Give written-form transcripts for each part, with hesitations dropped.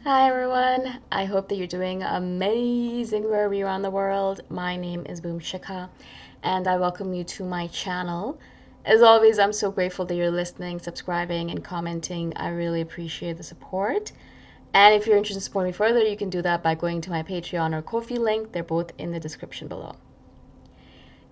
Hi everyone, I hope that you're doing amazing wherever you are in the world. My name is Shikha and I welcome you to my channel. As always, I'm so grateful that you're listening, subscribing, and commenting. I really appreciate the support. And if you're interested in supporting me further, you can do that by going to my Patreon or Ko-fi link. They're both in the description below.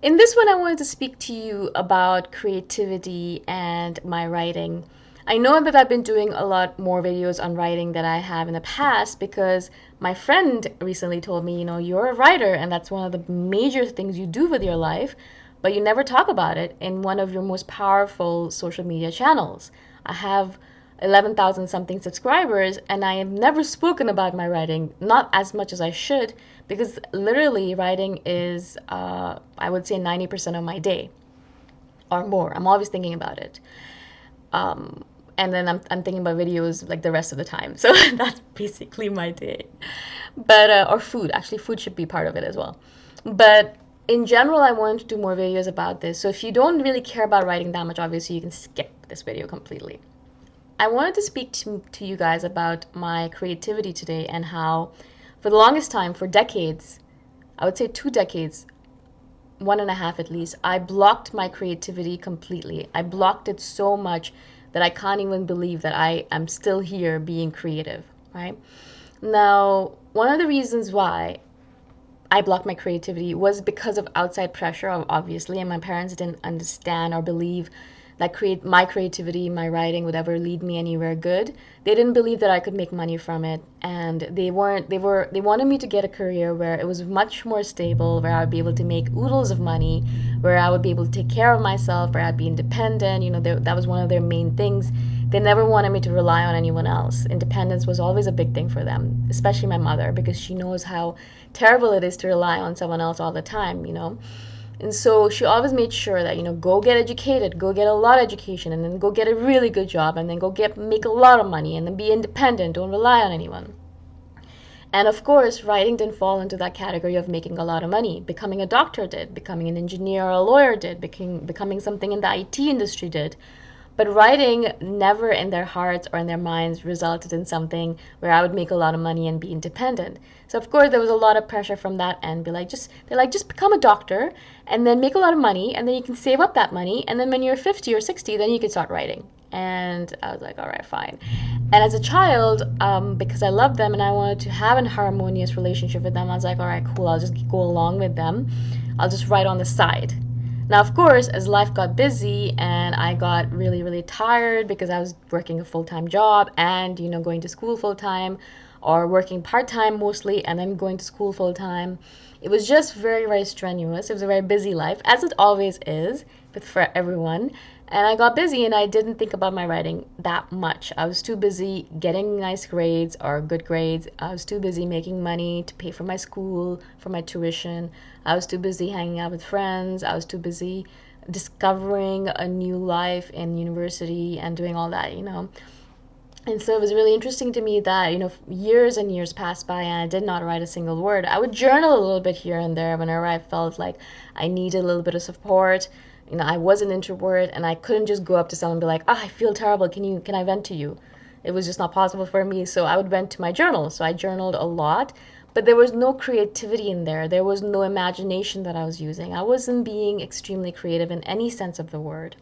In this one, I wanted to speak to you about creativity and my writing. I know that I've been doing a lot more videos on writing than I have in the past because my friend recently told me, you're a writer and that's one of the major things you do with your life, but you never talk about it in one of your most powerful social media channels. I have 11,000 something subscribers and I have never spoken about my writing, not as much as I should, because literally writing is, I would say, 90% of my day or more. I'm always thinking about it. And then I'm thinking about videos like the rest of the time. So that's basically my day. But, or food. Actually, food should be part of it as well. But in general, I wanted to do more videos about this. So if you don't really care about writing that much, obviously you can skip this video completely. I wanted to speak to you guys about my creativity today and how, for the longest time, for decades, I would say 2 decades, one and a half at least, I blocked my creativity completely. I blocked it so much that I can't even believe that I am still here being creative, right? Now, one of the reasons why I blocked my creativity was because of outside pressure, obviously, and my parents didn't understand or believe that my creativity, my writing would ever lead me anywhere good. They didn't believe that I could make money from it, and they wanted me to get a career where it was much more stable, where I would be able to make oodles of money, where I would be able to take care of myself, where I'd be independent. That was one of their main things. They never wanted me to rely on anyone else. Independence was always a big thing for them, especially my mother, because she knows how terrible it is to rely on someone else all the time. And so she always made sure that, go get educated, go get a lot of education, and then go get a really good job, and then make a lot of money, and then be independent, don't rely on anyone. And of course, writing didn't fall into that category of making a lot of money. Becoming a doctor did, becoming an engineer or a lawyer did, becoming something in the IT industry did. But writing never in their hearts or in their minds resulted in something where I would make a lot of money and be independent. So of course there was a lot of pressure from that end. They're like, just become a doctor and then make a lot of money and then you can save up that money and then when you're 50 or 60, then you can start writing. And I was like, all right, fine. And as a child, because I loved them and I wanted to have a harmonious relationship with them, I was like, all right, cool, I'll just go along with them. I'll just write on the side. Now, of course, as life got busy and I got really, really tired because I was working a full-time job and, going to school full-time or working part-time mostly and then going to school full-time, it was just very, very strenuous. It was a very busy life, as it always is for everyone. And I got busy and I didn't think about my writing that much. I was too busy getting nice grades or good grades. I was too busy making money to pay for my school, for my tuition. I was too busy hanging out with friends. I was too busy discovering a new life in university and doing all that. And so it was really interesting to me that, years and years passed by and I did not write a single word. I would journal a little bit here and there whenever I felt like I needed a little bit of support. I was an introvert and I couldn't just go up to someone and be like, I feel terrible. Can I vent to you? It was just not possible for me. So I would vent to my journal. So I journaled a lot, but there was no creativity in there. There was no imagination that I was using. I wasn't being extremely creative in any sense of the word.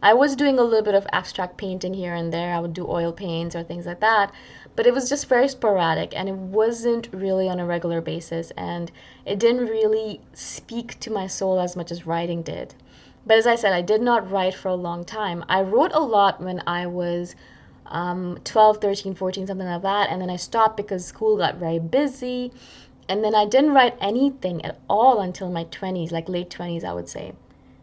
I was doing a little bit of abstract painting here and there. I would do oil paints or things like that, but it was just very sporadic and it wasn't really on a regular basis and it didn't really speak to my soul as much as writing did. But as I said, I did not write for a long time. I wrote a lot when I was 12, 13, 14, something like that, and then I stopped because school got very busy. And then I didn't write anything at all until my 20s, like late 20s, I would say.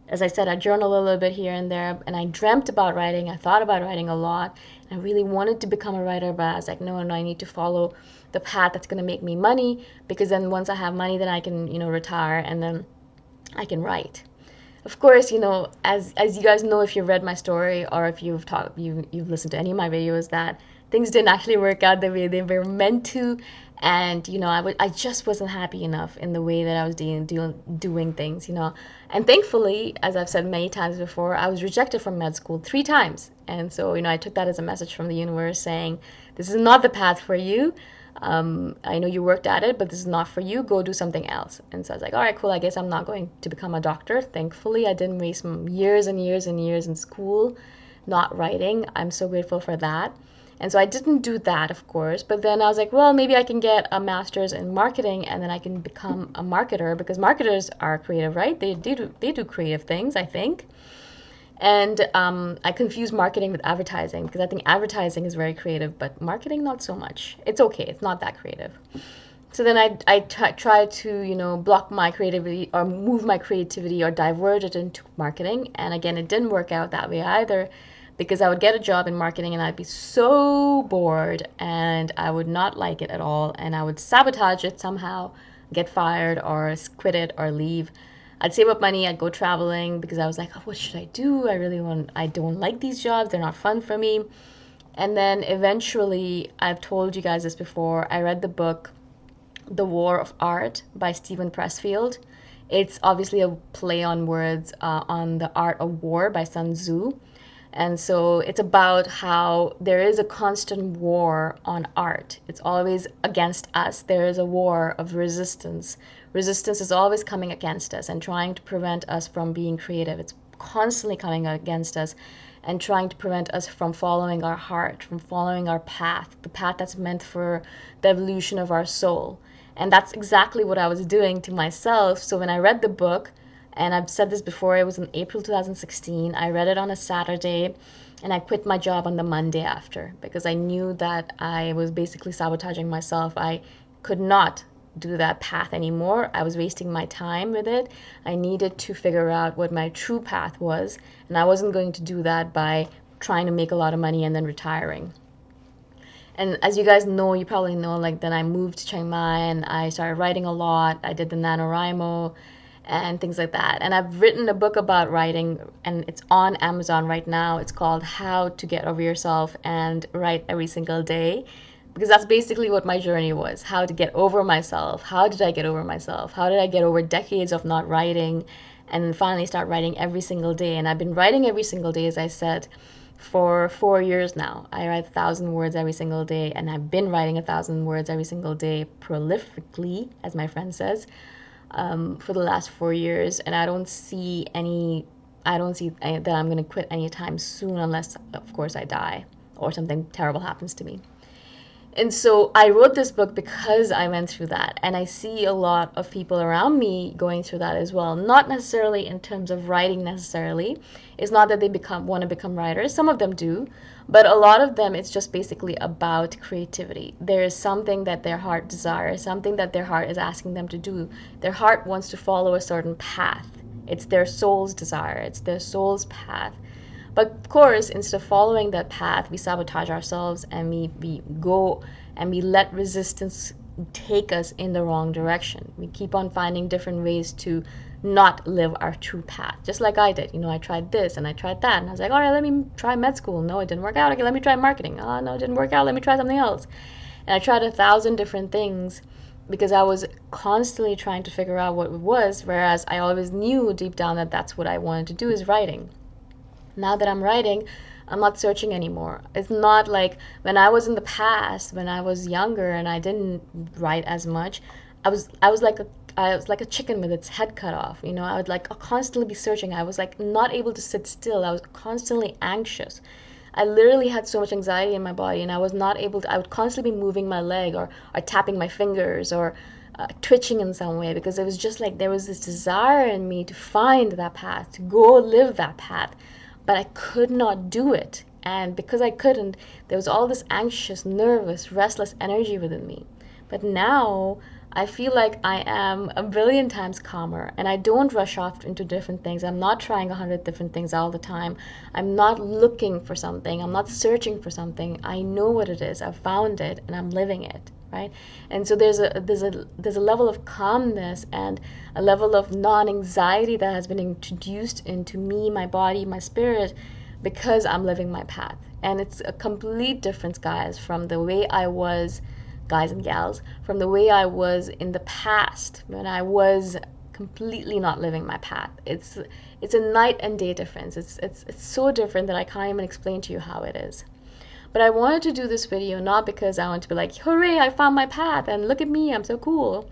As I said, I journaled a little bit here and there, and I dreamt about writing. I thought about writing a lot. And I really wanted to become a writer, but I was like, no, no, I need to follow the path that's going to make me money, because then once I have money, then I can, retire, and then I can write. Of course, as you guys know, if you've read my story or if you've listened to any of my videos, that things didn't actually work out the way they were meant to, And I just wasn't happy enough in the way that I was doing things, and thankfully, as I've said many times before, I was rejected from med school 3 times. And so I took that as a message from the universe saying, this is not the path for you. I know you worked at it, but this is not for you. Go do something else. And so I was like, all right, cool, I guess I'm not going to become a doctor. Thankfully, I didn't waste years and years and years in school not writing. I'm so grateful for that. And so I didn't do that, of course, but then I was like, well, maybe I can get a master's in marketing and then I can become a marketer, because marketers are creative, right? They do creative things, I think. And I confuse marketing with advertising, because I think advertising is very creative, but marketing, not so much. It's okay, it's not that creative. So then I try to, block my creativity or move my creativity or divert it into marketing. And again, it didn't work out that way either, because I would get a job in marketing and I'd be so bored and I would not like it at all. And I would sabotage it somehow, get fired or quit it or leave. I'd save up money, I'd go traveling, because I was like, oh, what should I do? I don't like these jobs, they're not fun for me. And then eventually, I've told you guys this before, I read the book The War of Art by Stephen Pressfield. It's obviously a play on words on The Art of War by Sun Tzu. And so it's about how there is a constant war on art. It's always against us. There is a war of resistance. Resistance is always coming against us and trying to prevent us from being creative. It's constantly coming against us and trying to prevent us from following our heart, from following our path, the path that's meant for the evolution of our soul. And that's exactly what I was doing to myself. So when I read the book, and I've said this before, it was in April 2016. I read it on a Saturday, and I quit my job on the Monday after, because I knew that I was basically sabotaging myself. I could not do that path anymore. I was wasting my time with it. I needed to figure out what my true path was, and I wasn't going to do that by trying to make a lot of money and then retiring. And as you guys know, you probably know, like, then I moved to Chiang Mai and I started writing a lot. I did the NaNoWriMo and things like that. And I've written a book about writing, and it's on Amazon right now. It's called How to Get Over Yourself and Write Every Single Day, because that's basically what my journey was. How to get over myself. How did I get over myself? How did I get over decades of not writing and finally start writing every single day? And I've been writing every single day, as I said, for 4 years now. I write 1,000 words every single day, and I've been writing 1,000 words every single day prolifically, as my friend says, for the last 4 years. And I don't see that I'm going to quit anytime soon, unless, of course, I die or something terrible happens to me. And so I wrote this book because I went through that. And I see a lot of people around me going through that as well. Not necessarily in terms of writing necessarily. It's not that they want to become writers. Some of them do. But a lot of them, it's just basically about creativity. There is something that their heart desires, something that their heart is asking them to do. Their heart wants to follow a certain path. It's their soul's desire. It's their soul's path. But of course, instead of following that path, we sabotage ourselves, and we go and we let resistance take us in the wrong direction. We keep on finding different ways to not live our true path, just like I did. I tried this and I tried that, and I was like, all right, let me try med school. No, it didn't work out. Okay, let me try marketing. Oh, no, it didn't work out. Let me try something else. And I tried 1,000 different things because I was constantly trying to figure out what it was, whereas I always knew deep down that that's what I wanted to do, is writing. Now that I'm writing, I'm not searching anymore. It's not like when I was in the past, when I was younger and I didn't write as much. I was like a chicken with its head cut off. I would like constantly be searching. I was like not able to sit still. I was constantly anxious. I literally had so much anxiety in my body, and I was not able to. I would constantly be moving my leg or tapping my fingers or twitching in some way, because it was just like there was this desire in me to find that path, to go live that path. But I could not do it. And because I couldn't, there was all this anxious, nervous, restless energy within me. But now I feel like I am a billion times calmer, and I don't rush off into different things. I'm not trying 100 different things all the time. I'm not looking for something. I'm not searching for something. I know what it is. I've found it and I'm living it. Right? And so there's a level of calmness and a level of non-anxiety that has been introduced into me, my body, my spirit, because I'm living my path. And it's a complete difference, guys, from the way I was, guys and gals, from the way I was in the past when I was completely not living my path. It's a night and day difference. It's so different that I can't even explain to you how it is. But I wanted to do this video not because I want to be like, hooray, I found my path and look at me, I'm so cool,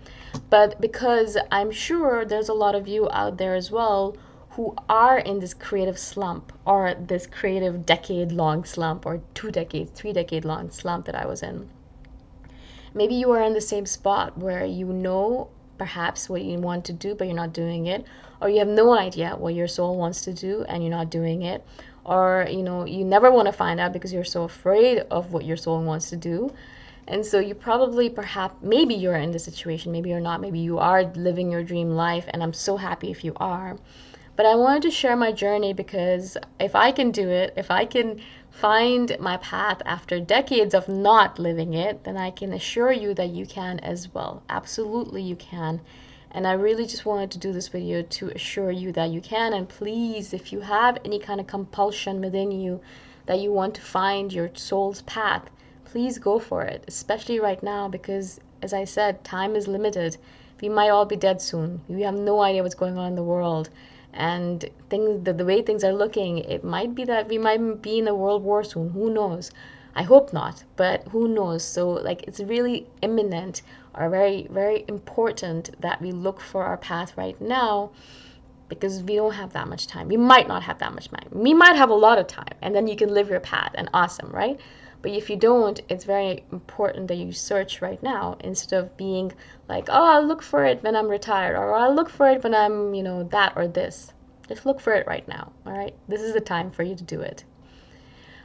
but because I'm sure there's a lot of you out there as well who are in this creative slump, or this creative decade-long slump, or 2 decades, 3 decade-long slump that I was in. Maybe you are in the same spot where you know perhaps what you want to do, but you're not doing it, or you have no idea what your soul wants to do and you're not doing it, or you never want to find out because you're so afraid of what your soul wants to do. And so you probably, perhaps, maybe you're in this situation, maybe you're not, maybe you are living your dream life, and I'm so happy if you are. But I wanted to share my journey because if I can do it, if I can find my path after decades of not living it, then I can assure you that you can as well. Absolutely you can. And I really just wanted to do this video to assure you that you can. And please, if you have any kind of compulsion within you that you want to find your soul's path, please go for it, especially right now, because as I said, time is limited. We might all be dead soon. We have no idea what's going on in the world. And the way things are looking, it might be that we might be in a world war soon. Who knows? I hope not, but who knows? So like, it's really imminent, or very, very important that we look for our path right now, because we don't have that much time. We might not have that much time. We might have a lot of time, and then you can live your path, and awesome, right? But if you don't, it's very important that you search right now, instead of being like, oh, I'll look for it when I'm retired, or I'll look for it when I'm, that or this. Just look for it right now, all right? This is the time for you to do it.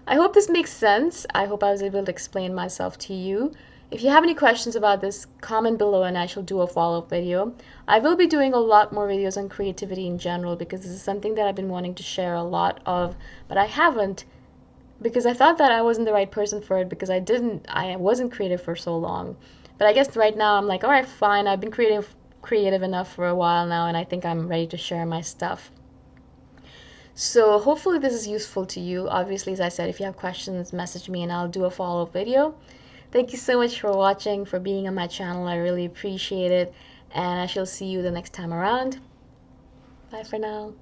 I hope this makes sense. I hope I was able to explain myself to you. If you have any questions about this, comment below and I shall do a follow-up video. I will be doing a lot more videos on creativity in general, because this is something that I've been wanting to share a lot of, but I haven't, because I thought that I wasn't the right person for it, because I wasn't creative for so long. But I guess right now I'm like, all right, fine, I've been creative enough for a while now, and I think I'm ready to share my stuff. So hopefully this is useful to you. Obviously, as I said, if you have questions, message me and I'll do a follow-up video. Thank you so much for watching, for being on my channel. I really appreciate it, and I shall see you the next time around. Bye for now.